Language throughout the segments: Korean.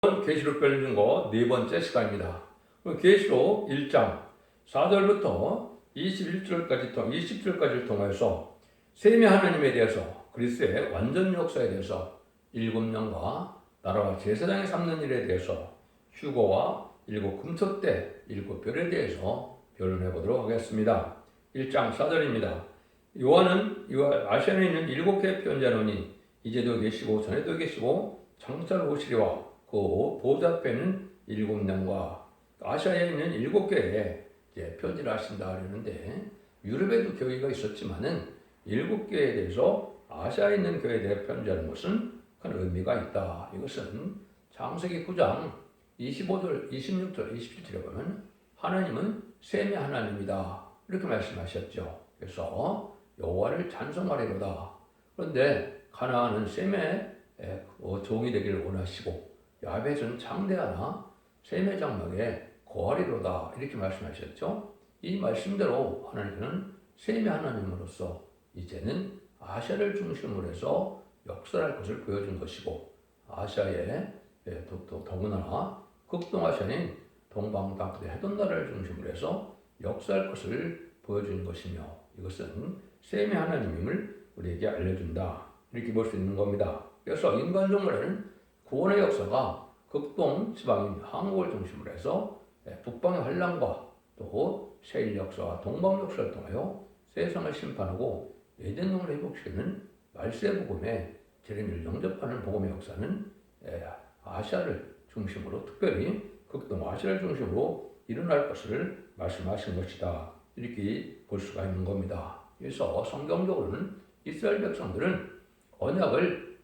계시록 별준 거 네 번째 시간입니다. 계시록 1장 4절부터 20절까지를 통해서 셈의 하나님에 대해서 그리스도의 완전 역사에 대해서 일곱 영과 나라와 제사장이 삼는 일에 대해서 휴거와 일곱 금토때 일곱 별에 대해서 변론해 보도록 하겠습니다. 1장 4절입니다. 요한은 아시아에 있는 일곱 개의 편자노니 이제도 계시고 전에도 계시고 창살 오시리와 그 보좌 앞에는 일곱 영과 아시아에 있는 일곱 개의 편지를 하신다 그러는데 유럽에도 교회가 있었지만은 일곱 개에 대해서 아시아에 있는 교회에 대해 편지하는 것은 큰 의미가 있다. 이것은 창세기 9장 25절, 26절, 27절에 보면 하나님은 셈의 하나님이다. 이렇게 말씀하셨죠. 그래서 여호와를 찬송하리로다. 그런데 가나안은 셈의 종이 되기를 원하시고 야벳은 장대하나 셈의 장막에 거하리로다 이렇게 말씀하셨죠. 이 말씀대로 하나님은 셈의 하나님으로서 이제는 아시아를 중심으로 해서 역사할 것을 보여준 것이고 아시아에 더구나 극동아시아인 동방땅끝의 해돈 나라를 중심으로 해서 역사할 것을 보여준 것이며 이것은 셈의 하나님임을 우리에게 알려준다 이렇게 볼 수 있는 겁니다. 그래서 인간 종말에는 구원의 역사가 극동 지방인 한국을 중심으로 해서 북방의 환란과 또 세일 역사와 동방 역사를 통하여 세상을 심판하고 에덴동을 회복시키는 말세 복음에 제레미야를 영접하는 복음의 역사는 아시아를 중심으로 특별히 극동 아시아를 중심으로 일어날 것을 말씀하신 것이다. 이렇게 볼 수가 있는 겁니다. 그래서 성경적으로는 이스라엘 백성들은 언약을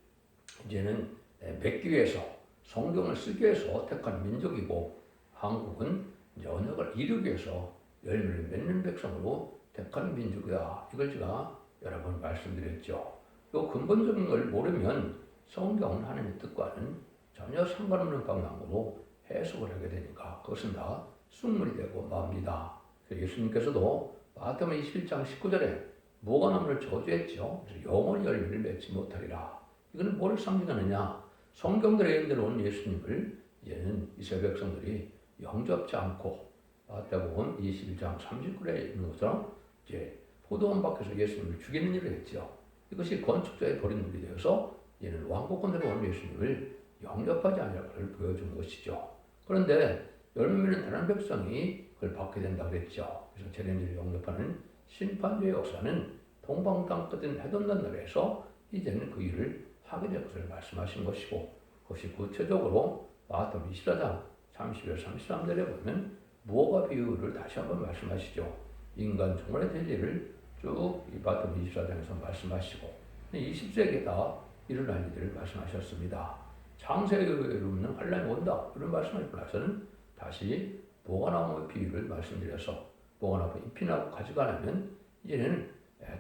이제는 맺기 위해서 성경을 쓰기 위해서 택한 민족이고 한국은 이제 언약을 이루기 위해서 열매를 맺는 백성으로 택한 민족이다. 이걸 제가 여러 번 말씀드렸죠. 이 근본적인 걸 모르면 성경은 하나님의 뜻과는 전혀 상관없는 방향으로 해석을 하게 되니까 그것은 다 쑥물이 되고 맙니다. 예수님께서도 마태복음 21장 19절에 무화과나무를 저주했죠. 그래서 영원히 열매를 맺지 못하리라. 이거는 뭘 상징하느냐? 성경들의 예언대로 온 예수님을 이제는 이스라엘 백성들이 영접지 않고 마태복음 21장 39절에 있는 것처럼 이제 포도원 밖에서 예수님을 죽이는 일을 했죠. 이것이 건축자의 버린 일이 되어서 이제는 왕국권대로 온 예수님을 영접하지 않을 것을 보여준 것이죠. 그런데 열매 맺는 다른 백성이 그걸 받게 된다고 그랬죠. 그래서 제레미야를 영접하는 심판주의 역사는 동방 땅끝인 해돈 나라에서 이제는 그 일을 하게 될 것을 말씀하신 것이고 그것이 구체적으로 마태복음 24장 30절 33절에 보면 무화과 비유를 다시 한번 말씀하시죠. 인간 종말의 될 일을 쭉 이 마태복음 24장에서 말씀하시고 20세기에 다 일어날 일들을 말씀하셨습니다. 창세기를 없는 환란이 온다 이런 말씀하시고 나서는 다시 무화과나무 비유를 말씀드려서 무화과나무 잎이 나고 가지가 나면 이제는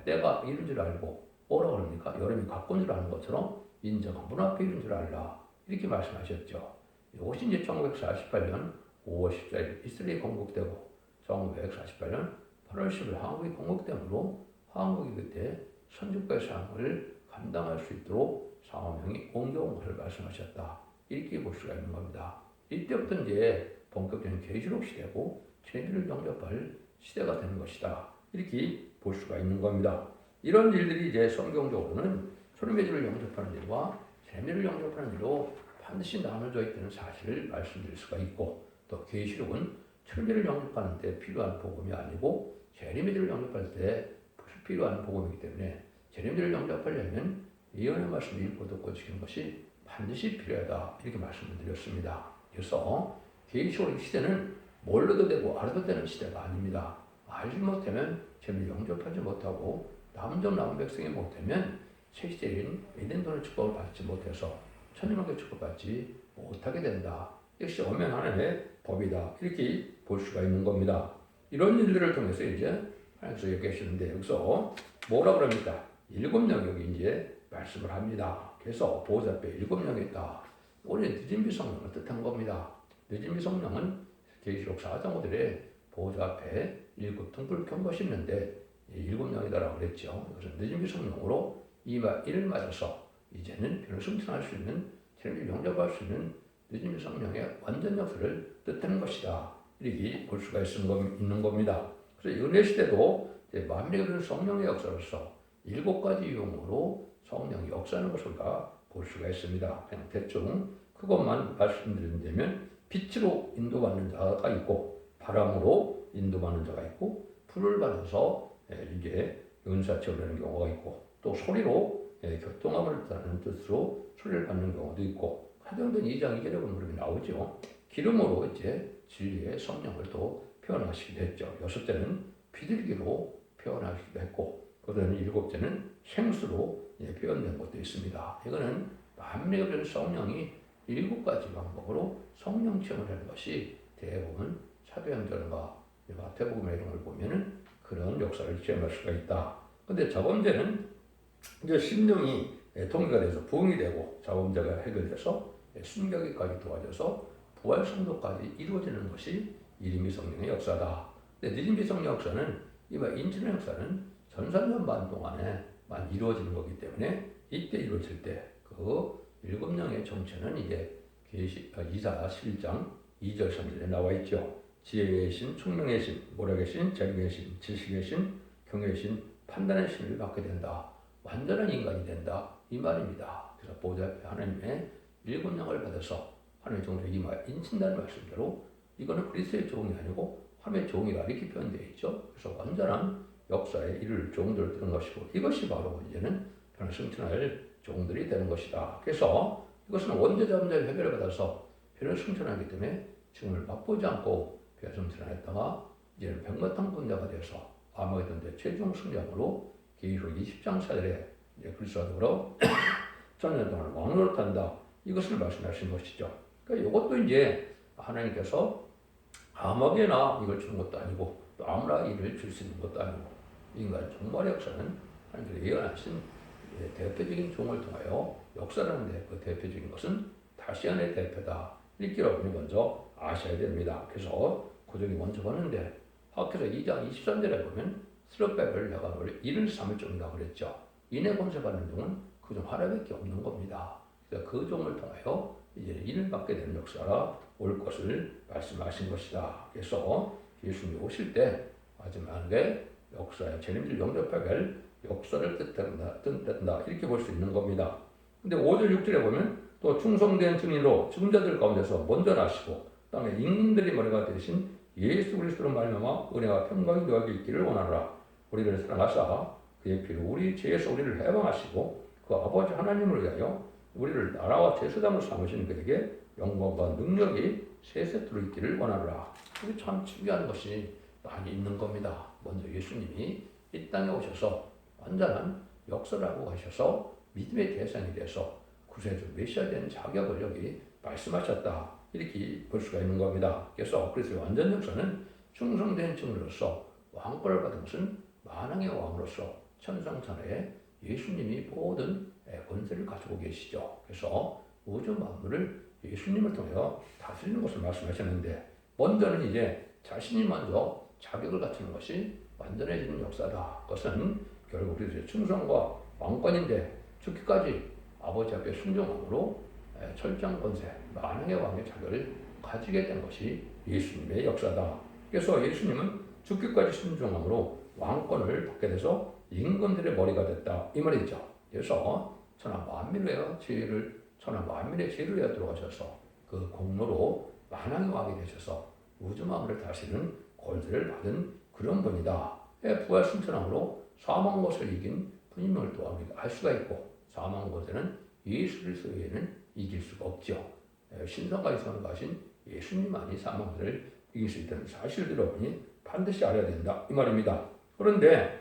때가 이른 줄 알고 뭐라 그럽니까? 여름이 가까운 줄 아는 것처럼 인자가 문 앞에 이른 줄 알라. 이렇게 말씀하셨죠. 이것이 이제 1948년 5월 14일 이스라엘이 건국되고 1948년 8월 10일 한국이 건국되므로 한국이 그때 선주과의 사항을 감당할 수 있도록 상호명이 옮겨온 것을 말씀하셨다. 이렇게 볼 수가 있는 겁니다. 이때부터 이제 본격적인 계시록 시대고 제비를 영접할 시대가 되는 것이다. 이렇게 볼 수가 있는 겁니다. 이런 일들이 이제 성경적으로는 소리메주를 영접하는 일과 재미를 영접하는 일로 반드시 나눠져 있다는 사실을 말씀드릴 수가 있고 또 계시록은 철미를 영접하는 데 필요한 복음이 아니고 재림의들을 영접할 때 필요한 복음이기 때문에 재림의들을 영접하려면 예언의 말씀을 읽고 듣고 지키는 것이 반드시 필요하다 이렇게 말씀을 드렸습니다. 그래서 계시록 시대는 몰라도 되고 알아도 되는 시대가 아닙니다. 알지 못하면 재미를 영접하지 못하고 남은 백성이 못하면 새 시대인 에덴don의 축복을 받지 못해서 천년왕국의 축복을 받지 못하게 된다. 역시 엄연 하나님의 법이다. 이렇게 볼 수가 있는 겁니다. 이런 일들을 통해서 이제 하나님께서 얘기하시는데 여기서 뭐라 그럽니까? 일곱 영역이 이제 말씀을 합니다. 그래서 보호자 앞에 일곱 영이 있다. 오늘 늦은비 성령을 뜻한 겁니다. 늦은비 성령은 계시록 4장 5절에 보호자 앞에 일곱 등불 켠 것이 있는데 일곱 영이다라고 그랬죠. 그래서 늦은비 성령으로 이를 맞아서 이제는 변을 승천할 수 있는, 재림을 영접할 수 있는 늦은 성령의 완전 역사를 뜻하는 것이다. 이렇게 볼 수가 있는 겁니다. 그래서 은혜 시대도 만민의 그런 성령의 역사로서 7가지 유형으로 성령이 역사하는 것을 볼 수가 있습니다. 그냥 대충 그것만 말씀드린다면 빛으로 인도받는 자가 있고 바람으로 인도받는 자가 있고 불을 받아서 이제 은사체험을 하는 경우가 있고 또 소리로 교통함을 따르는 뜻으로 소리를 받는 경우도 있고 사도행전 2장 2절에 보면 그렇게 나오죠. 기름으로 이제 진리의 성령을 또 표현하시기도 했죠. 6제는 비둘기로 표현하시기도 했고 그다음에 7제는 생수로 표현된 것도 있습니다. 이거는 만민의 성령이 7가지 방법으로 성령 체험을 하는 것이 대부분 사도행전과 마태복음의 이런 걸 보면은 그런 역사를 체험할 수가 있다. 근데 자범죄는 이제 심령이 통일가 돼서 부흥이 되고 자범죄가 해결돼서 순교기까지 도와줘서 부활 성도까지 이루어지는 것이 이른비 성령의 역사다. 근데 늦은비 성령 역사는 인천의 역사는 전산년 반 동안에만 이루어지는 거기 때문에 이때 이루어질 때 그 7명의 정체는 이제 이사 7장 2절 3절에 나와 있죠. 지혜의 신, 총명의 신, 모략의 신, 재능의 신, 지식의 신, 경외의 신, 판단의 신을 받게 된다. 완전한 인간이 된다. 이 말입니다. 그래서 보좌 앞에 하나님의 7명을 받아서 하나님의 종들에게 인친다는 말씀대로 이거는 그리스도의 종이 아니고 하나님의 종이라 이렇게 표현되어 있죠. 그래서 완전한 역사에 이를 종들을 드는 것이고 이것이 바로 이제는 변화 승천할 종들이 되는 것이다. 그래서 이것은 원죄자범죄를 해결받아서 변화 승천하기 때문에 지금을 맛보지 않고 변화 승천했다가 이제는 백마탄 군자가 되어서 아마겟돈 최종 승장으로 계시록 20장 4절에 그리스도로 천년 동안 왕노릇한다. 이것을 말씀하신 것이죠. 그러니까 이것도 이제 하나님께서 아무에게나 이걸 주는 것도 아니고 또 아무나 이를 줄 수 있는 것도 아니고 인간 종말의 역사는 하나님께서 예언하신 대표적인 종을 통하여 역사를 하는데 그 대표적인 것은 다시안의 대표다. 이렇게 여러분이 먼저 아셔야 됩니다. 그래서 그 종이 먼저 보는데 학교에서 2장 23절에 보면 스룹바벨을 내가 너를 이를 삼을 종이다 그랬죠. 인의 권세받는 종은 그 종 하나밖에 없는 겁니다. 그래서 그 종을 통하여 이제 일을 받게 되는 역사가 올 것을 말씀하신 것이다. 그래서 예수님이 오실 때 마지막에 역사의 재림을 영접하게 할 역사를 뜻한다. 이렇게 볼 수 있는 겁니다. 근데 5절 6절에 보면 또 충성된 증인으로 죽은 자들 가운데서 먼저 나시고 땅에 임금들이 머리가 되신 예수 그리스도로 말미암아 은혜와 평강이 너에게 있기를 원하노라. 우리를 사랑하사 그의 피로 우리 죄에서 우리를 해방하시고 그 아버지 하나님을 위하여 우리를 나라와 제사장으로 삼으시는 그에게 영광과 능력이 세세토록 있기를 원하노라. 이게 참 중요한 것이 많이 있는 겁니다. 먼저 예수님이 이 땅에 오셔서 완전한 역사를 하고 가셔서 믿음의 대상이 돼서 구세주 메시아 된 자격을 여기 말씀하셨다. 이렇게 볼 수가 있는 겁니다. 그래서 그리스도의 완전 역사는 충성된 증인으로서 왕권을 받은 것은 만왕의 왕으로서 천상천하에 예수님이 모든 권세를 가지고 계시죠. 그래서 우주 만물을 예수님을 통하여 다스리는 것을 말씀하셨는데 먼저는 이제 자신이 먼저 자격을 갖추는 것이 완전해지는 역사다. 그것은 결국 그리스도의 충성과 왕권인데 죽기까지 아버지 앞에 순종함으로 철저한 권세, 만왕의 왕의 자격을 가지게 된 것이 예수님의 역사다. 그래서 예수님은 죽기까지 순종함으로 왕권을 받게 돼서 임금들의 머리가 됐다. 이 말이죠. 그래서 천하 만민의 죄를 위하여 들어가셔서 그 공로로 만왕의 왕이 되셔서 우주 만물을 다스리는 권세를 받은 그런 분이다. 부활 승천함으로 사망 것을 이긴 분임을 또 알 수가 있고 사망 것에는 예수 그리스도 외에는 이길 수가 없죠. 신성과 이성을 가신 예수님만이 사망 것을 이길 수 있다는 사실을 여러분이 반드시 알아야 된다. 이 말입니다. 그런데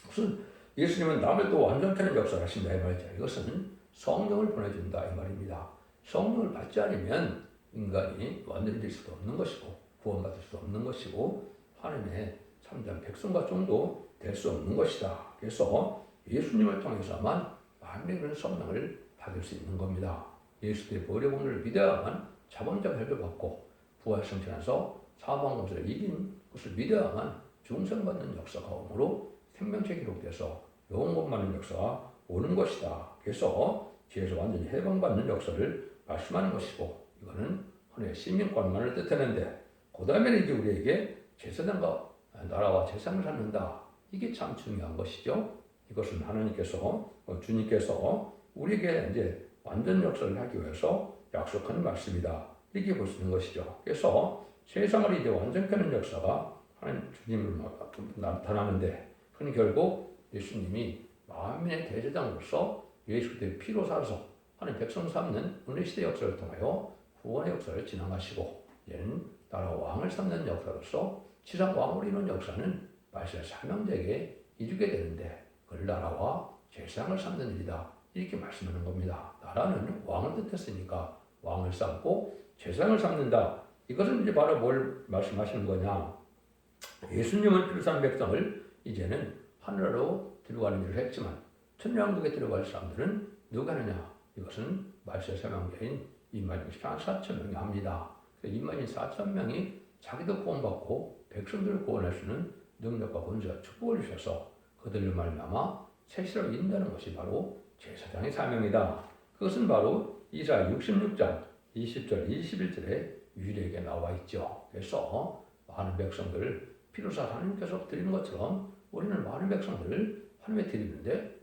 무슨 예수님은 남을 또 완전케 하는 역사를 하신다 이 말이죠. 이것은 성령을 보내준다 이 말입니다. 성령을 받지 않으면 인간이 완전히 될 수도 없는 것이고 구원받을 수도 없는 것이고 하나님의 참된 백성과 좀도 될 수 없는 것이다. 그래서 예수님을 통해서만 만민의 성령을 받을 수 있는 겁니다. 예수의 보혈의 공로를 믿어야만 자본적 혈을 받고 부활 승천해서 사망 것을 이긴 것을 믿어야만 중생받는 역사가 오므로 생명체 기록돼서 영원 받는 역사가 오는 것이다. 그래서 죄에서 완전히 해방받는 역사를 말씀하는 것이고 이거는 하나의 시민권만을 뜻하는데 그 다음에는 이제 우리에게 제사장과 나라와 재산을 갖는다. 이게 참 중요한 것이죠. 이것은 하나님께서 주님께서 우리에게 이제 완전 역사를 하기 위해서 약속한 말씀이다. 이렇게 볼 수 있는 것이죠. 그래서 세상을 이제 완전케 하는 역사가 하나님 주님으로 나타나는데 그건 결국 예수님이 만민의 대제장으로서 예수 그리스도의 피로 사서 하나님 백성 삼는 은혜 시대 역사를 통하여 구원의 역사를 진행하시고 이제는 나라 왕을 삼는 역사로서 지상 왕으로 이룬 역사는 말세 사명자에게 이루게 되는데 그를 나라와 제사장을 삼는 일이다. 이렇게 말씀하는 겁니다. 나라는 왕을 뜻했으니까 왕을 삼고 제사장을 삼는다. 이것은 이제 바로 뭘 말씀하시는 거냐? 예수님은 필요한 백성을 이제는 하늘로 들어가는 일을 했지만 천년왕국에 들어갈 사람들은 누가 하느냐? 이것은 말세 사명자인 24,000명이 합니다. 24,000명이 자기도 구원받고 백성들을 구원할 수 있는 능력과 권세와 축복을 주셔서 그들로 말미암아 세시로 인도하는 것이 바로 제사장의 사명이다. 그것은 바로 이사야 66장 20절 21절에 유일하게 나와 있죠. 그래서 많은 백성들을 피로사 하나님께서 드리는 것처럼 우리는 많은 백성들을 하나님께 드리는데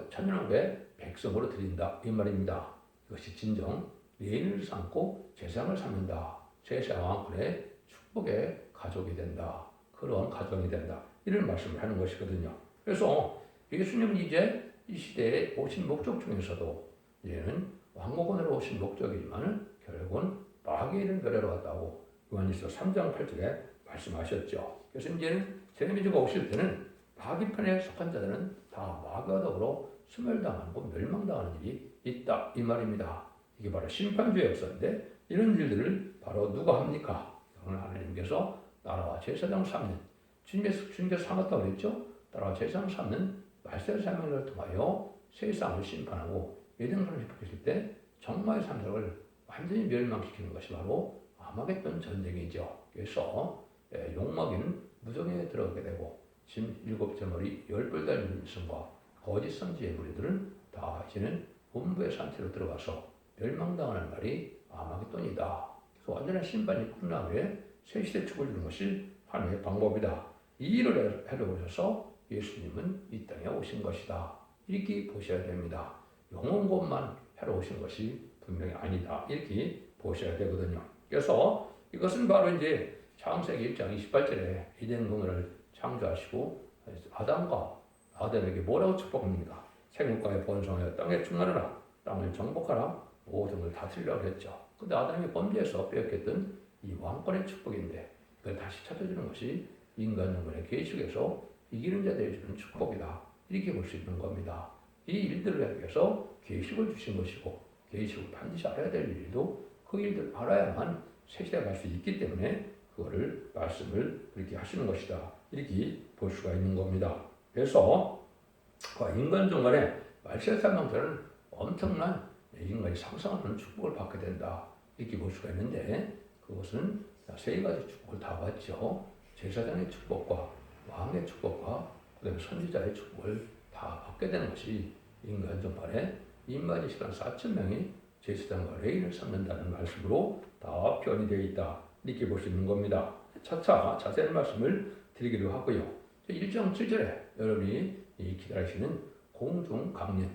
천년왕국의 백성으로 드린다. 이 말입니다. 이것이 진정 레인을 삼고 제사장을 삼는다. 제사왕권의 축복의 가족이 된다. 그런 가정이 된다. 이런 말씀을 하는 것이거든요. 그래서 예수님은 이제 이 시대에 오신 목적 중에서도 이제는 왕복원으로 오신 목적이지만 결국은 마귀의 일을 멸하러 왔다고 요한일서 3장 8절에 말씀하셨죠. 그래서 이제는 재림주가 오실 때는 마귀편에 속한 자들은 다 마귀와 더불어 소멸당하고 멸망당하는 일이 있다. 이 말입니다. 이게 바로 심판주의 역사인데 이런 일들을 바로 누가 합니까? 하나님께서 나라와 제사장 삼는 주님께서 삼았다고 그랬죠. 나라와 제사장 삼는 말세 사명을 통하여 세상을 심판하고 예정선을 회복했을 때 정마의 산적을 완전히 멸망시키는 것이 바로 아마겟돈 전쟁이죠. 그래서 욕먹이는 무정에 들어가게 되고 지금 7째 머리 10뿔 달린 일성과 거짓 선지의 무리들은 다 이제는 본부의 상태로 들어가서 멸망당하는 날이 아마겟돈이다. 그래서 완전한 심판이 끝난 후에 새 시대 축을 주는 것이 하나님의 방법이다. 이 일을 해놓으셔서 예수님은 이 땅에 오신 것이다. 이렇게 보셔야 됩니다. 영원 것만 해러 오신 것이 분명히 아니다. 이렇게 보셔야 되거든요. 그래서 이것은 바로 이제 창세기 1장 28절에 에덴 동산을 창조하시고 아담에게 뭐라고 축복합니까? 생육과에 번성하여 땅에 충만하라. 땅을 정복하라. 모든 걸 다스리라고 했죠. 근데 아담이 범죄해서 빼앗겼던 이 왕권의 축복인데 그걸 다시 찾아주는 것이 인간 영혼의 계식에서 이기는 자들에게 주는 축복이다. 이렇게 볼 수 있는 겁니다. 이 일들을 위해서 계식을 주신 것이고 계식을 반드시 알아야 될 일도 그 일들을 알아야만 새 시대에 갈 수 있기 때문에 그거를 말씀을 그렇게 하시는 것이다. 이렇게 볼 수가 있는 겁니다. 그래서 인간 중간에 말세 사명자는 엄청난 인간이 상상하는 축복을 받게 된다. 이렇게 볼 수가 있는데 그것은 세 가지 축복을 다 받죠. 제사장의 축복과 왕의 축복과 그다음에 선지자의 축복을 다 받게 되는 것이 인간 전반에 인마지 시간 4,000명이 제사장과 레인을 삼는다는 말씀으로 다 표현이 되어 있다. 이렇게 볼 수 있는 겁니다. 차차 자세한 말씀을 드리기로 하고요. 1장 7절에 여러분이 기다리시는 공중강림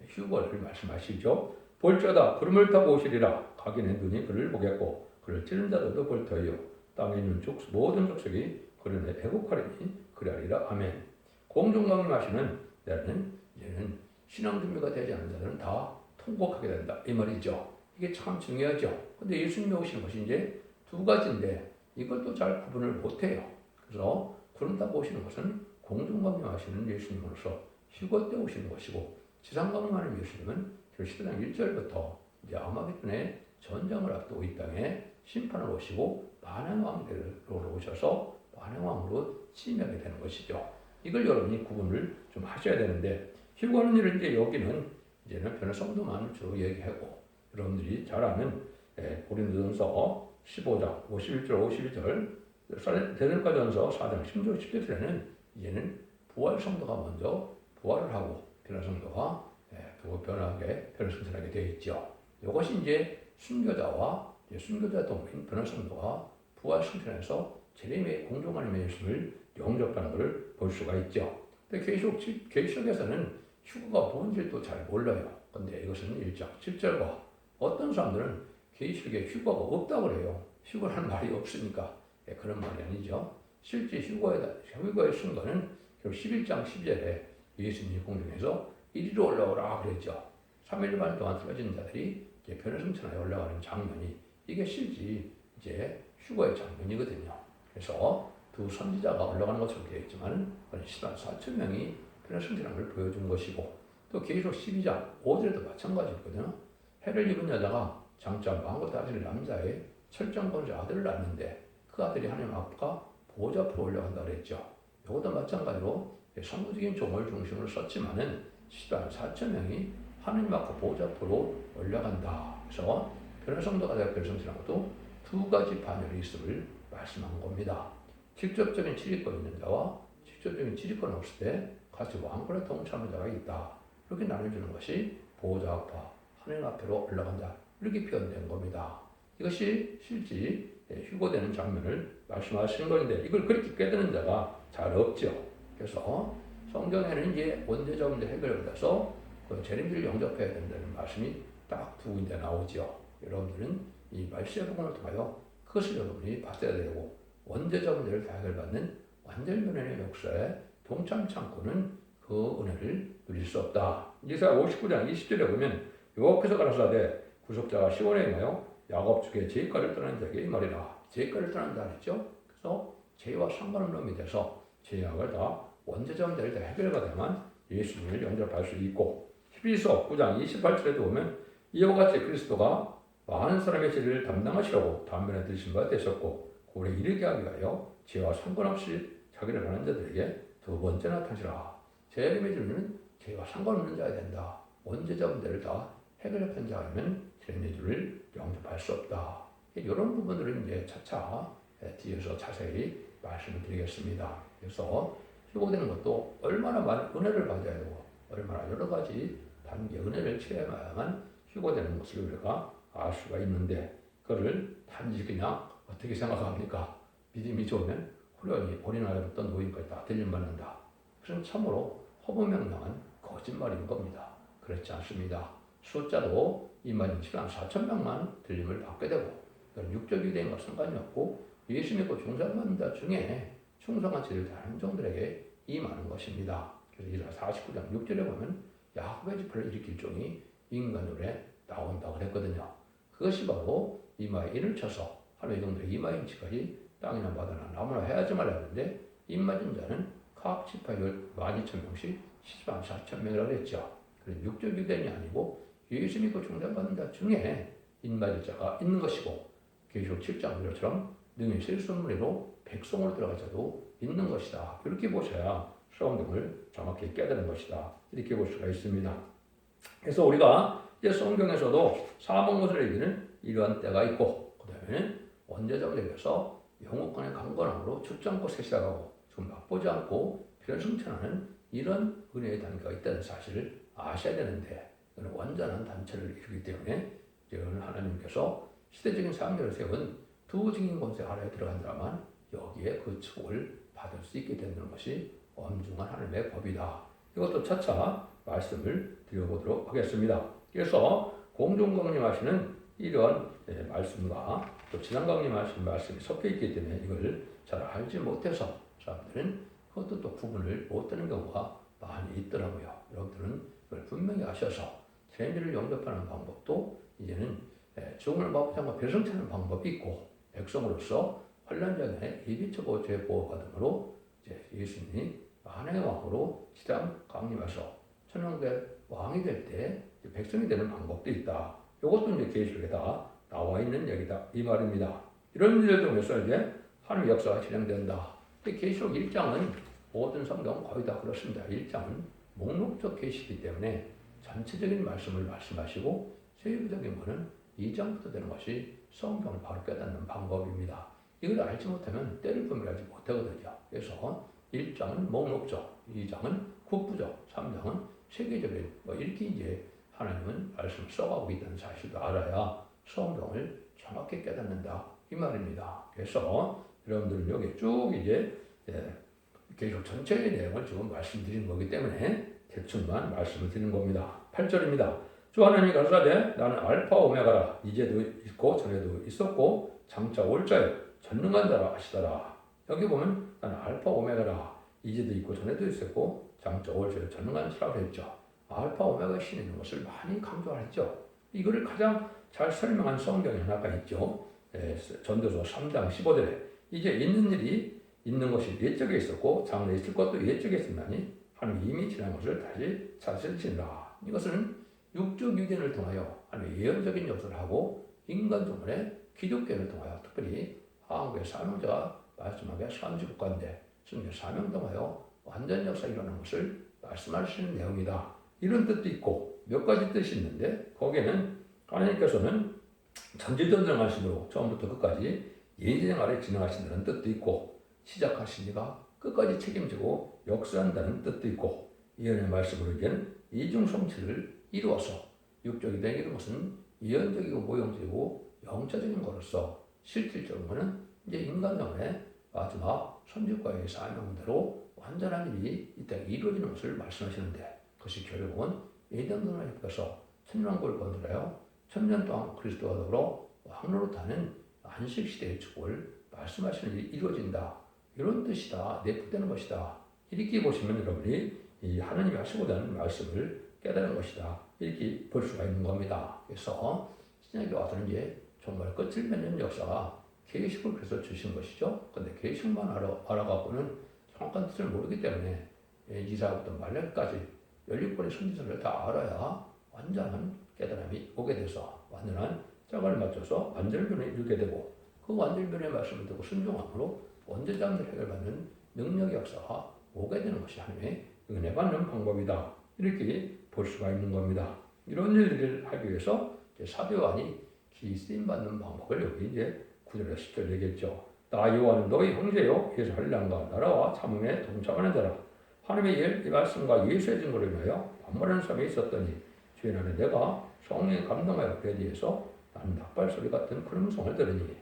휴거를 말씀하시죠. 볼자다 구름을 타고 오시리라. 각인의 눈이 그를 보겠고 그를 찌른 자들도 볼 터이요. 땅에 있는 모든 족속이 그를 애국하리니 그리하리라. 아멘. 공중강림하시는 때는 이제는 신앙 준비가 되지 않은 자들은 다 통곡하게 된다. 이 말이죠. 이게 참 중요하죠. 근데 예수님이 오시는 것이 이제 두 가지인데 이걸 또 잘 구분을 못해요. 그래서 구름 타고 오시는 것은 공중강림하시는 예수님으로서 휴거 때 오시는 것이고 지상강림하는 예수님은 시대장 1절부터 이제 아마겟돈의 전쟁을 앞두고 이 땅에 심판을 오시고 만왕왕대로 오셔서 만왕왕으로 침략이 되는 것이죠. 이걸 여러분이 구분을 좀 하셔야 되는데 휴거하는 일을 이제 여기는 이제는 변화 성도만 주로 얘기하고 여러분들이 잘 아는 고린도전서 15장 51절 52절 데살로니가전서 4장 10절 10절에는 이제는 부활 성도가 먼저 부활을 하고 변화 성도가 그리고 변화하게 변화 승천하게 되어 있죠. 이것이 이제 순교자와 순교자 동인 변화성도가 부활 승천에서 재림의 공중 하나님의 예수를 영접하는 것을 볼 수가 있죠. 근데 계시록에서는 휴거가 뭔지도 잘 몰라요. 근데 이것은 1장 7절과 어떤 사람들은 계시록에 휴거가 없다고 그래요. 휴거라는 말이 없으니까 그런 말이 아니죠. 실제 휴거의 순간은 결국 11장 12절에 예수님이 공중에서 이리로 올라오라 그랬죠. 3일 반 동안 쓰러진 자들이 이제 변화승천하에 올라가는 장면이 이게 실제 이제 휴거의 장면이거든요. 그래서 두 선지자가 올라가는 것으로 되어 있지만 10만 4천 명이 변화승천한 걸 보여준 것이고 또 계시록 12장 5절에도 마찬가지거든요. 해를 입은 여자가 장차 망고 다스릴 남자의 철정권자 아들을 낳는데 그 아들이 하나님 앞과 보좌 앞으로 올라간다 그랬죠. 이것도 마찬가지로 선구적인 종을 중심으로 썼지만은 10만 4천 명이 하나님 앞과 보좌 앞으로 올라간다. 그래서 변화성도가 되어 변성신한 것도 두 가지 반열이 있음을 말씀한 겁니다. 직접적인 지리권 있는 자와 직접적인 지리권 없을 때 같이 왕권에 동참하는 자가 있다. 이렇게 나눠주는 것이 보호자 앞과 하나님 앞으로 올라간다. 이렇게 표현된 겁니다. 이것이 실제 휴거되는 장면을 말씀하시는 것인데 이걸 그렇게 깨닫는 자가 잘 없죠. 그래서 성경에는 이제 원죄자 문제 해결을 받아서 그 재림주를 영접해야 된다는 말씀이 딱 두 군데 나오죠. 여러분들은 이 말씀의 복음을 통하여 그것을 여러분이 받아야 되고 원죄자 문제를 다 해결받는 완전 변화의 역사에 동참 참고는 그 은혜를 누릴 수 없다. 이사야 59장 20절에 보면 여호와께서 가라사대 구속자가 시온에 임하여 야곱 중에 죄가를 떠난 자에게 말이라. 죄가를 떠난 자 했죠. 그래서 죄와 상관없는 놈이 돼서 죄악을 다 원죄자 문제를 다 해결받아야만 예수님을 영접할 수 있고 히브리서 9장 28절에도 보면 이와 같이 그리스도가 많은 사람의 죄를 담당하시려고 단번에 들으신 바 되셨고 고래 이르게 하기 위하여 죄와 상관없이 자기를 가는 자들에게 두 번째 나타나시라. 재림의 주는 죄와 상관없는 자야 된다. 원죄자 문제를 다 해결한 자라면 재림의 주를 영접할 수 없다. 이런 부분들은 이제 차차 뒤에서 자세히 말씀을 드리겠습니다. 그래서 휴거되는 것도 얼마나 많은 은혜를 받아야 되고 얼마나 여러 가지 단계 은혜를 체험해야만 휴거되는 것을 우리가 알 수가 있는데 그를 단지 그냥 어떻게 생각합니까? 믿음이 좋으면 후련히 어린아이부터 노인까지 다 들림받는다. 그것은 참으로 허무맹랑한 거짓말인 겁니다. 그렇지 않습니다. 숫자도 27만 4천 명만 들림을 받게 되고 육적 유대인과 상관이 없고 예수 믿고 종살받는 자 중에 충성한 죄를 다하는 종들에게 임하는 것입니다. 그래서 이사 49장 6절에 보면 야곱의 지파를 일으킬 종이 인간들에 나온다고 그랬거든요. 그것이 바로 이마에 인을 쳐서 하루의 정도의 이마 인치까지 땅이나 바다나 나무나 해야지 말았는데 인 맞은 자는 각 지파에 12,000명씩 10만 4천 명이라고 했죠. 그래서 육적 유대인이 아니고 예수 믿고 중단받는 자 중에 인 맞을 자가 있는 것이고 계시록 7장 그처럼 능히 실수문으로 백성으로 들어갈 자도 있는 것이다. 이렇게 보셔야 성경을 정확히 깨달은 것이다. 이렇게 볼 수가 있습니다. 그래서 우리가 이제 성경에서도 사망못을 이기는 이러한 때가 있고 그 다음에는 원죄자가 되어서 영혼권의 강건함으로 죽지 않고 세시하고 좀 맛보지 않고 필연승천하는 이런 은혜의 단계가 있다는 사실을 아셔야 되는데 이건 완전한 단체를 이루기 때문에 이제는 하나님께서 시대적인 상례를 세운 두 증인 권세 아래에 들어간 자만 여기에 그 축복을 받을 수 있게 되는 것이 엄중한 하나님의 법이다. 이것도 차차 말씀을 드려보도록 하겠습니다. 그래서 공중강림하시는 이런 말씀과 또 지상강림하시는 말씀이 섞여 있기 때문에 이걸 잘 알지 못해서 사람들은 그것도 또 구분을 못하는 경우가 많이 있더라고요. 여러분들은 이걸 분명히 아셔서 재미를 영접하는 방법도 이제는 죽음을 마법장과 배성차는 방법이 있고 백성으로서 환란장에 예비처보 죄보호받음으로 이제 예수님이 만왕의 왕으로 시장 강림해서 천왕대 왕이 될 때 백성이 되는 방법도 있다. 이것도 이제 계시록에 다 나와 있는 얘기다 이 말입니다. 이런 일을 통해서 이제 하나님의 역사가 진행된다. 계시록 1장은 모든 성경은 거의 다 그렇습니다. 1장은 목록적 계시이기 때문에 전체적인 말씀을 말씀하시고 세부적인 것은 2장부터 되는 것이 성경을 바로 깨닫는 방법입니다. 이걸 알지 못하면 때를 분별하지 못하거든요. 그래서 1장은 목록적, 2장은 국부적, 3장은 세계적인 이렇게 이제 하나님은 말씀을 써가고 있다는 사실도 알아야 성경을 정확히 깨닫는다 이 말입니다. 그래서 여러분들은 여기 쭉 이제 계속 전체의 내용을 지금 말씀드린 거기 때문에 대충만 말씀을 드리는 겁니다. 8절입니다. 주 하나님이 가라사대 나는 알파 오메가라 이제도 있고 전에도 있었고 장차 올 자요 전능한 자라 하시더라. 여기 보면 나는 알파 오메가라 이제도 있고 전에도 있었고 장차 올 자요 전능한 자라고 했죠. 알파 오메가 신이 있는 것을 많이 강조하죠. 이거를 가장 잘 설명한 성경이 하나가 있죠. 전도서 3장 15절에 이제 있는 일이 있는 것이 옛적에 있었고 장래 있을 것도 옛적에 있었나니 하나님이 이미 지난 것을 다시 찾으신다. 이것은 육적 유견을 통하여 하나님의 예언적인 역사를 하고 인간 동안의 기독교를 통하여 특별히 한국의 사명자가 말씀하게 선지국가인데 성경 사명 통하여 완전 역사가 일어나는 것을 말씀하시는 내용이다. 이런 뜻도 있고 몇 가지 뜻이 있는데 거기에는 하나님께서는 전지전능하심으로 처음부터 끝까지 예정 아래 진행하신다는 뜻도 있고 시작하신 이가 끝까지 책임지고 역사한다는 뜻도 있고 예언의 말씀으로 이제는 이중성취를 이루어서 육적이 되는 것은 예언적이고 모형적이고 영적인 것으로서 실질적인 것은 이제 인간 영혼의 마지막 선지과의 사명대로 완전한 일이 이 땅에 이루어지는 것을 말씀하시는데 그것이 결국은 예정론을 협해서 천년왕국을 건설하여 천년 동안 그리스도와 더불어 왕노릇하는 안식시대의 축복을 말씀하시는 일이 이루어진다. 이런 뜻이다. 내포되는 것이다. 이렇게 보시면 여러분이 이 하나님이 하시고자 하는 말씀을 깨달은 것이다. 이렇게 볼 수가 있는 겁니다. 그래서 신약에 와서는 이제 정말 끝을 맺는 역사가 계시록을 그래서 주신 것이죠. 그런데 계시록만 알아갖고는 정확한 뜻을 모르기 때문에 이사야부터 말라기까지 16권의 선지서를 다 알아야 완전한 깨달음이 오게 돼서 완전한 짝을 맞춰서 완전변을 이루게 되고 그 완전변의 말씀을 듣고 순종함으로 원죄자들 해결받는 능력의 역사가 오게 되는 것이 하나님의 은혜 받는 방법이다. 이렇게 볼 수가 있는 겁니다. 이런 일들을 하기 위해서 사도 요한이 기쓰임 받는 방법을 여기 이제 9절에서 10절 얘기했죠. 나 요한은 너희 형제요 예수 한량과 나라와 참음에 동참하는 자라. 하나님의 이 말씀과 예수의 증거를 위하여 반말하는 사람이 있었더니 주의 날에 내가 성령에 감동하여 그에 대해서 나는 닭발소리 같은 큰 음성을 들으니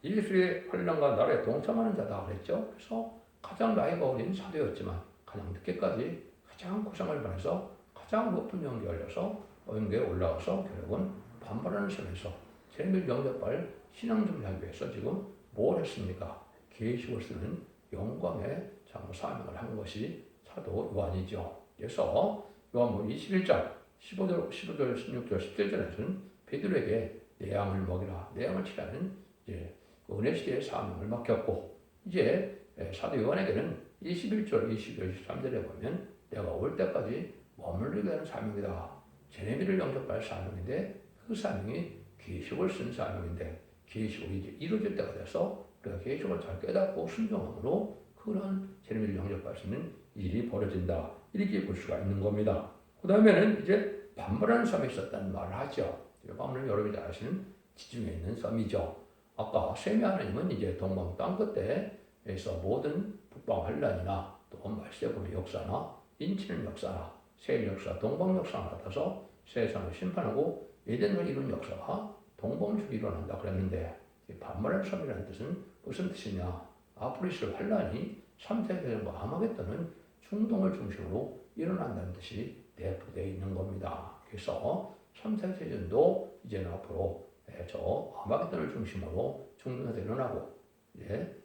예수의 환난과 나라에 동참하는 자다 그랬죠. 그래서 가장 나이가 어린 사도였지만 가장 늦게까지 가장 고생을 받아서 가장 높은 영계에 올려서 영계에 올라가서 결국은 반발하는 삶에서 재밀 영접할 신앙준비를 하기 위해서 지금 뭘 했습니까? 계시록을 쓰는 영광의 장로 사명을 한 것이 사도 요한이죠. 그래서 요한복음 21장 15절, 16절, 17절에서는 베드로에게 내 양을 먹이라, 내 양을 치라는 이제 은혜 시대의 사명을 맡겼고 이제 사도 요한에게는 21절, 22절, 23절에 보면 내가 올 때까지 머물르게 하는 사명이다. 제레미를 영접할 사명인데 그 사명이 계시록을 쓴 사명인데 계시록이 이제 이루어질 때가 돼서 우리가 계시록을 잘 깨닫고 순종함으로 그런 제레미를 영접할 수 있는 일이 벌어진다. 이렇게 볼 수가 있는 겁니다. 그 다음에는 이제 반발하는 섬이 있었다는 말을 하죠. 반발은 여러분이 잘 아시는 지중해 있는 섬이죠. 아까 셈의 하나님은 이제 동방 땅끝에서 모든 북방 환란이나 또 말세범의 역사나 인치는 역사나 세일 역사, 동방 역사가 나타서 세상을 심판하고 에덴을 이룬 역사가 동방축이 일어난다 그랬는데 반발하는 섬이라는 뜻은 무슨 뜻이냐? 앞으로 있을 환란이 3세대전과 아마겟돈은 중동을 중심으로 일어난다는 뜻이 내포되어 있는 겁니다. 그래서 3세대전도 이제는 앞으로 저 아마겟돈을 중심으로 중동에서 일어나고 이제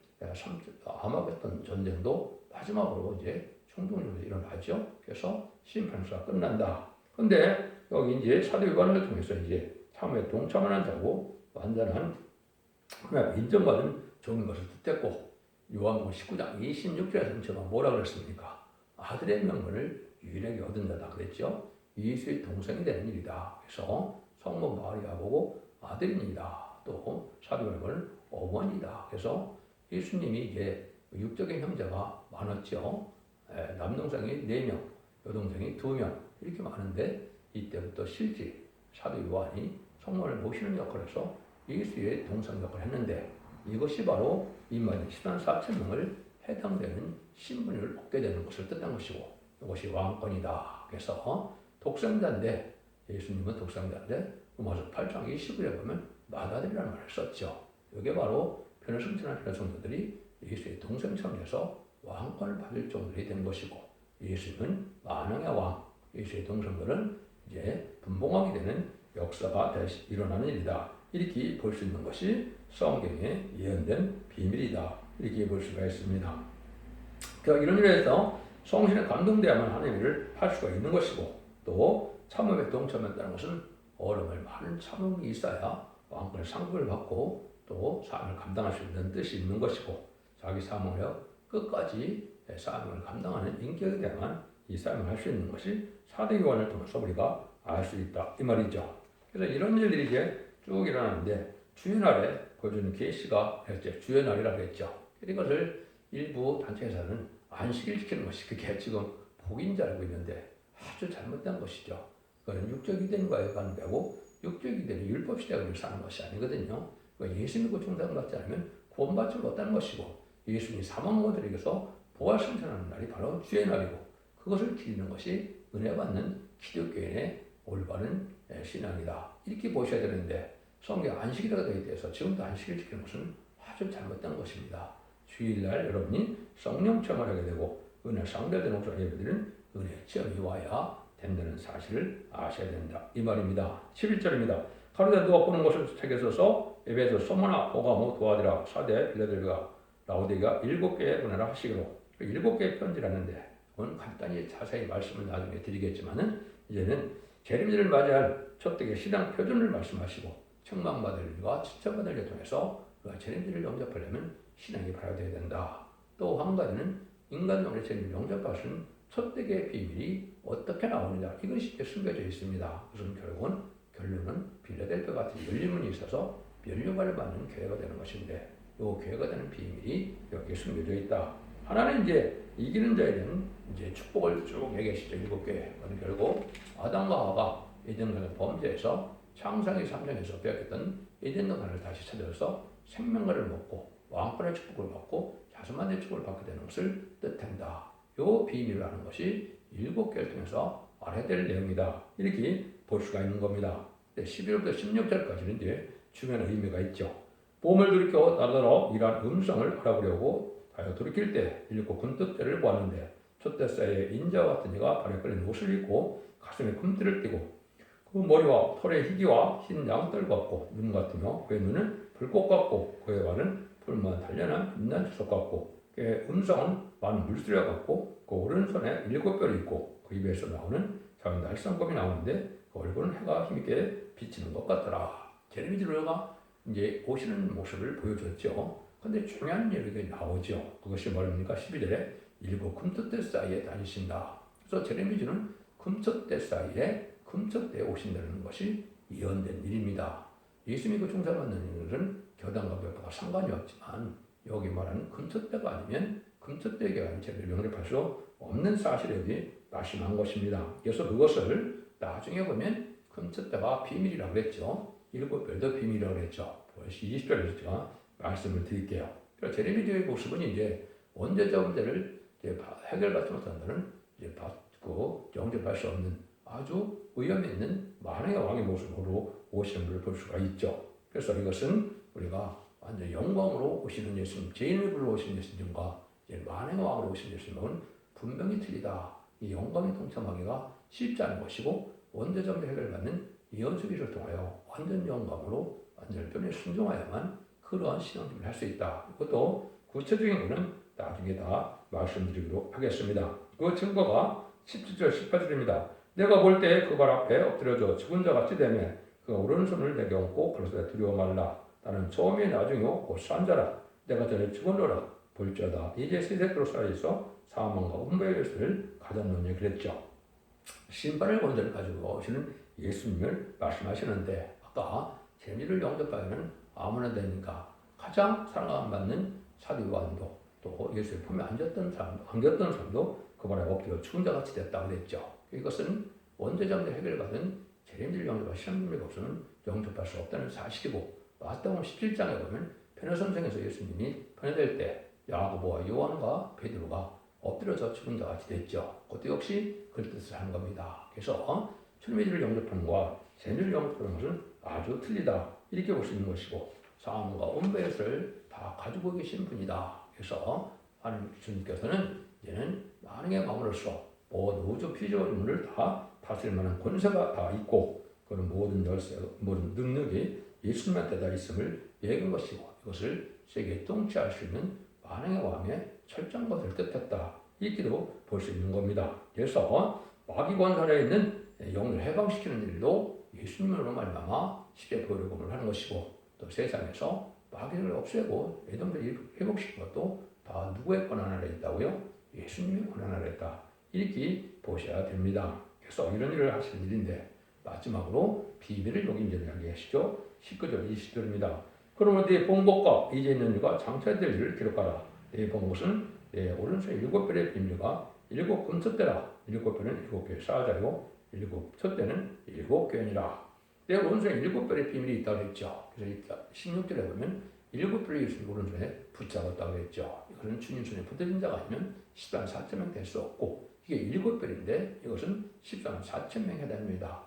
아마겟돈 전쟁도 마지막으로 이제 중동으로 일어나죠. 그래서 심판수가 끝난다. 근데 여기 이제 사도 요한을 통해서 이제 참에 동참하는 자고 완전한 하나님 인정받은 종인 것을 뜻했고 요한복음 19장 26절에서는 제가 뭐라 그랬습니까? 아들의 명분을 유일하게 얻은 자다 그랬죠. 예수의 동생이 되는 일이다. 그래서 성모 마리아 보고 아들입니다. 또 사도 요한은 어머니다. 그래서 예수님이 이제 육적인 형제가 많았죠. 남동생이 4명, 여동생이 2명 이렇게 많은데 이때부터 실제 사도 요한이 성모를 모시는 역할을 해서 예수의 동생 역할을 했는데 이것이 바로 이만희 14,000명을 해당되는 신분을 얻게 되는 것을 뜻한 것이고 이것이 왕권이다. 그래서 독생자인데 예수님은 독생자인데 로마서 8장 20절에 보면 맏아들이라는 말을 썼죠. 이게 바로 변호승천한 성도들이 예수의 동생처럼 돼서 왕권을 받을 정도이 된 것이고, 예수는 만왕의 왕, 예수의 동생들은 이제 분봉왕이 되는 역사가 다시 일어나는 일이다. 이렇게 볼 수 있는 것이 성경에 예언된 비밀이다. 이렇게 볼 수가 있습니다. 그러니까 이런 일에서 성신에 감동되어야만 하나님의 일을 할 수가 있는 것이고, 또 참음에 동참한다는 것은 어려움을 많은 참음이 있어야 왕권의 상급을 받고 또 사명을 감당할 수 있는 뜻이 있는 것이고, 자기 사명을 끝까지 사명을 감당하는 인격에 대한 이 사명을 할 수 있는 것이 사대교환을 통해서 우리가 알 수 있다 이 말이죠. 그래서 이런 일들이 이제 쭉 일어나는데, 주연날에 보여주는 계시가 주연날이라고 했죠. 이것을 일부 단체에서는 안식일 지키는 것이 그게 지금 복인 줄 알고 있는데 아주 잘못된 것이죠. 그건 육적 유대인과의 관계고, 육적 유대인이 율법 시대를 사는 것이 아니거든요. 예수 믿고 중생받지 않으면 구원받지 못하는 것이고, 예수님이 사망자들에게서 부활 승천하는 날이 바로 주의 날이고, 그것을 기리는 것이 은혜 받는 기독교인의 올바른 신앙이다. 이렇게 보셔야 되는데, 성경 안식일이라고 되어 있어서 지금도 안식일 지키는 것은 아주 잘못된 것입니다. 주일날 여러분이 성령 체험을 하게 되고 은혜 상달된 목소리 예배드리는 은혜 체험이 와야 된다는 사실을 아셔야 된다 이 말입니다. 11절입니다. 가로되 누가 보는 것을 책에 써서 에베소, 소모나, 보가모, 도아디라, 사대, 빌라델비아, 라오디게아 7개에 보내라 하시기로. 7개의 편지라는데 오늘 간단히 자세히 말씀을 나중에 드리겠지만은, 이제는 재림절을 맞이할 첫대의 신앙 표준을 말씀하시고, 책망받을 일과 칭찬받을 일을 통해서 재림절을 영접하려면 신앙이 발휘되어야 된다. 또 한 가지는 인간적으로 재림을 영접하시는 첫대의 비밀이 어떻게 나오느냐, 이것이 숨겨져 있습니다. 그것은 결론은 빌라델피아 같은 열림문이 있어서 면류관을 받는 교회가 되는 것인데, 이 교회가 되는 비밀이 여기에 숨겨져 있다. 하나는 이제 이기는 자에 대한 이제 축복을 쭉 얘기하시죠. 7개. 결국 아담과 하와가 에덴 범죄에서 창세기 3장에서 배웠던 에덴 동산을 다시 찾아서 생명과를 먹고 왕권의 축복을 받고 자손만의 축복을 받게 되는 것을 뜻한다. 이 비밀을 아는 것이 7개를 통해서 알아야 될 내용이다. 이렇게 볼 수가 있는 겁니다. 11절부터 16절까지는 이제 중요한 의미가 있죠. 몸을 돌이켜 나더러 이러한 음성을 알아보려고 하여 돌이킬 때 7 금뜻대를 보았는데, 촛대 사이에 인자와 같은 이가 발에 걸린 옷을 입고 가슴에 금띠를 띠고, 그 머리와 털에 희기와 흰 양털 같고 눈 같으며, 그의 눈은 불꽃 같고 그의 발은 풀만 단련한 빛난 주석 같고, 그의 음성은 많은 물소리와 같고, 그 오른손에 7뼈를 있고 그 입에서 나오는 작은 날성검이 나오는데, 그 얼굴은 해가 힘있게 비치는 것 같더라. 제레미야가 이제 오시는 모습을 보여줬죠. 근데 중요한 얘기가 나오죠. 그것이 뭡니까? 12절에 7 금텟대 사이에 다니신다. 그래서 제레미야는 금텟대 사이에 금텟대에 오신다는 것이 예언된 일입니다. 예수 믿고 중사받는 일은 교단과 교파가 상관이 없지만, 여기 말하는 금텟대가 아니면 금텟대에게 아닌 죄를 영접할 수 없는 사실이 말씀한 것입니다. 그래서 그것을 나중에 보면 금텟대가 비밀이라고 그랬죠. 7별도 비밀이라고 그랬죠. 20절에서 제가 말씀을 드릴게요. 그래서 제레미야의 모습은 이제 원죄자 문제를 이제 해결받지 못한다는, 이제 받고 영접할 수 없는 아주 위험 있는 만왕의 왕의 모습으로 오시는 것을 볼 수가 있죠. 그래서 이것은 우리가 완전 영광으로 오시는 예수님, 죄인을 불러 오시는 예수님과 만왕의 왕으로 오시는 예수님은 분명히 틀리다. 이 영광에 동참하기가 쉽지 않은 것이고, 원죄자 해결받는 예언수기를 통하여 완전 영광으로 완전히 순종하야만 그러한 신앙심을 할 수 있다. 이것도 구체적인 것은 나중에 다 말씀드리도록 하겠습니다. 그 증거가 17절 18절입니다. 내가 볼 때 그 발 앞에 엎드려져 죽은 자 같이 되며 그가 오른손을 내게 얹고 그러되 두려워 말라. 나는 처음에 나중이요 곧 산 자라. 내가 전에 죽었노라. 볼지어다 이제 세세토록 살아있어 사망과 음부의 열쇠를 가졌노니 그랬죠. 신발을 먼저 가지고 오시는 예수님을 말씀하시는데, 아까 재미를 영접하기는 아무나 되니까 가장 사랑받는 사도요한도 또 예수의 품에 안겼던 사람도 그 발에 엎드려 죽은 자 같이 됐다 그랬죠. 이것은 원죄자문제 해결받은 재림절 영접과 신앙심의 없으면 영접할 수 없다는 사실이고, 마태복음 17장에 보면 페너선생에서 예수님이 편애될 때 야고보와 요한과 베드로가 엎드려서 죽은 자 같이 됐죠. 그것도 역시 그 뜻을 하는 겁니다. 그래서 철미지를 영접하는 것과 세미를 영접하는 것은 아주 틀리다. 이렇게 볼 수 있는 것이고 사함과 온배를 다 가지고 계신 분이다. 그래서 하나님 주님께서는 이제는 만왕의 왕으로서 모든 우주 피조물 인물을 다 다스릴 만한 권세가 다 있고 그런 모든 열쇠, 모든 능력이 예수님한테 다 있음을 얘기한 것이고 이것을 세계에 통치할 수 있는 만왕의 왕의 철저한 것을 뜻했다. 이렇게도 볼 수 있는 겁니다. 그래서 마귀 권세에 있는 영을 해방시키는 일도 예수님으로 말미암아 쉽게 보려고 하는 것이고 또 세상에서 마귀를 없애고 애동들을 회복시킨 것도 다 누구의 권한 아래 있다고요? 예수님의 권한 아래 있다. 이렇게 보셔야 됩니다. 그래서 이런 일을 하시는 일인데 마지막으로 비밀을 여기 이제 이야기하시죠. 19절 20절입니다. 그러므로 네 본 것과 이제 있는 일과 장차될 일을 기록하라. 네 본 것은 내 오른손에 7별의 비밀과 7금숫대라. 7별은 7개의 사자요 7촛대는 7교회니라. 내 오른손에 7별의 비밀이 있다고 했죠. 그래서 16절에 보면 7별의 예수님 오른손에 붙잡았다고 했죠. 이것은 주님 손에 붙어진 자가 아니면 10만 4천 명 될 수 없고 이게 7별인데 이것은 10만 4천 명에 해당합니다.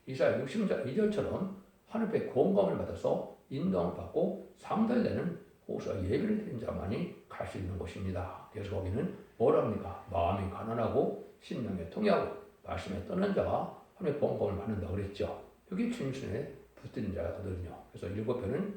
이사야 60장 2절처럼 하늘의 공감을 받아서 인도함을 받고 상달되는 호수와 예배를 드린 자만이 갈 수 있는 곳입니다. 그래서 거기는 뭐랍니까? 마음이 가난하고 심령에 통해하고 말씀에 떠난 자가 하늘의 공감을 받는다고 그랬죠. 여기 주님 손에 붙은 자거든요. 그래서 7별은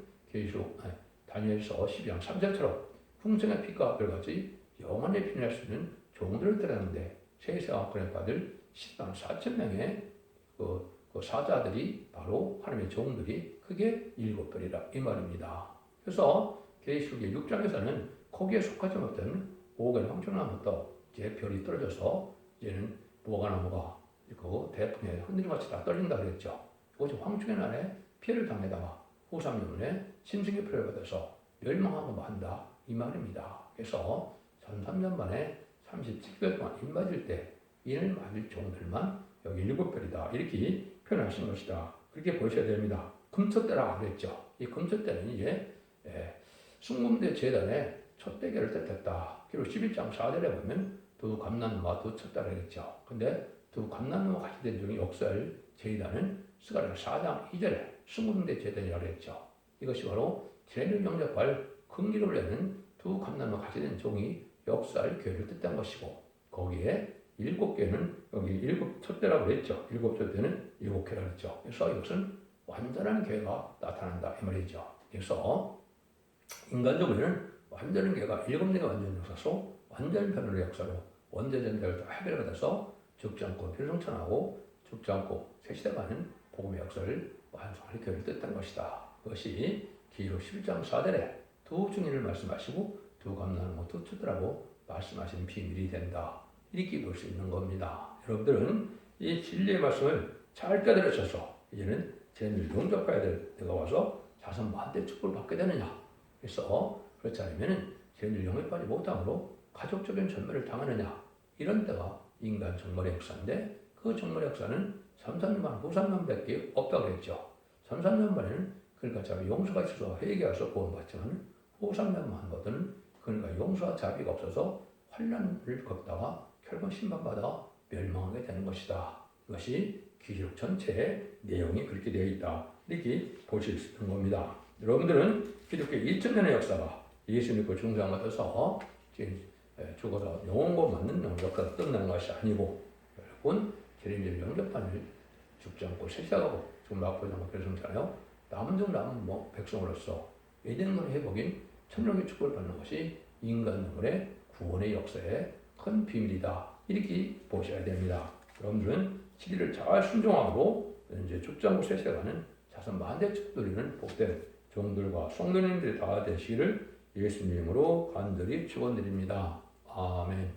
다니엘서 12장 3절처럼 풍성의 빛과 별같이 영원히 빛날 수 있는 종들을 뜻하는데 세세와 그의 받을 10만 4천 명의 그 사자들이 바로 하나님의 종들이 크게 7별이라 이 말입니다. 그래서 계시록의 6장에서는 거기에 속하지 못한 5개의 황초나무부터 이제 별이 떨어져서 이제는 무화과나무가 그 대풍에 흔들림같이 다 떨어진다 그랬죠. 이것이 황초의 날에 피해를 당해다가 후삼년에 심승의 피해를 받아서 멸망하고 만다 이 말입니다. 그래서 3년 만에 37개월 동안 입 맞을 때 이를 맞을 종들만 여기 7별이다 이렇게 표현하신 것이다. 그렇게 보셔야 됩니다. 금촛대라 그랬죠. 이 금촛대는 이제 순금대 제단의 첫 대결을 뜻했다. 그리고 11장 4절에 보면 두 감람나무와 두 촛대라 그랬죠. 근데 두 감람나무와 같이 된 종이 역사를 제단은 스가랴 4장 2절에 순금대 제단이라고 그랬죠. 이것이 바로 죄를 영접할 긍기를 내는 두 감람나무와 같이 된 종이 역사할 교회를 뜻한 것이고 거기에 7개는 여기 7촛대라고 그랬죠. 7촛대는 7개라고 그랬죠. 그래서 이것은 완전한 교회가 나타난다 이 말이죠. 그래서 인간적으로는 완전한 교회가 7개가 완전 역사로 완전 변화의 역사로 원죄전쟁을 다 해결받아서 죽지 않고 필성천하고 죽지 않고 새시대가는 복음의 역사를 완성할 교회를 뜻한 것이다. 그것이 기록 11장 4절에 두 증인을 말씀하시고 두 감람나무 두 촛대라고 말씀하신 비밀이 된다. 이렇게 볼 수 있는 겁니다. 여러분들은 이 진리의 말씀을 잘 깨달으셔서 이제는 죄를 용접해야 될 때가 와서 자선 무한대 축복을 받게 되느냐. 그래서 그렇지 않으면 죄를 용접하지 못함으로 가족적인 전멸을 당하느냐. 이런 때가 인간 정멸의 역사인데 그 정멸의 역사는 3, 4년만 후 3년밖에 없다고 그랬죠. 3, 4년 만에는 그러니까 자비 용서가 있어서 회개해서 구원받지만 후 3년만 거든 그러니까 용서와 자비가 없어서 환난을 겪다가 결국 심판받아 멸망하게 되는 것이다. 이것이 기록 전체의 내용이 그렇게 되어 있다. 이렇게 보실 수 있는 겁니다. 여러분들은 기독교 2000년의 역사가 예수 믿고 중생하셔서 죽어서 영원과 맞는 역사가 끝나는 것이 아니고 여러분 죄를 영접하는 죽지 않고 세시하고 지금 마포장과 그랬잖아요. 남은 중 남은 백성으로서 에덴의 회복인 천명의 축복을 받는 것이 인간 눈물의 구원의 역사의 큰 비밀이다. 이렇게 보셔야 됩니다. 여러분들은 진리를 잘 순종하고 이제 죽지 않고 세세가는 자선 만대 축도리는 복된 종들과 성도님들이 다 되시기를 예수님으로 간절히 축원드립니다. 아멘.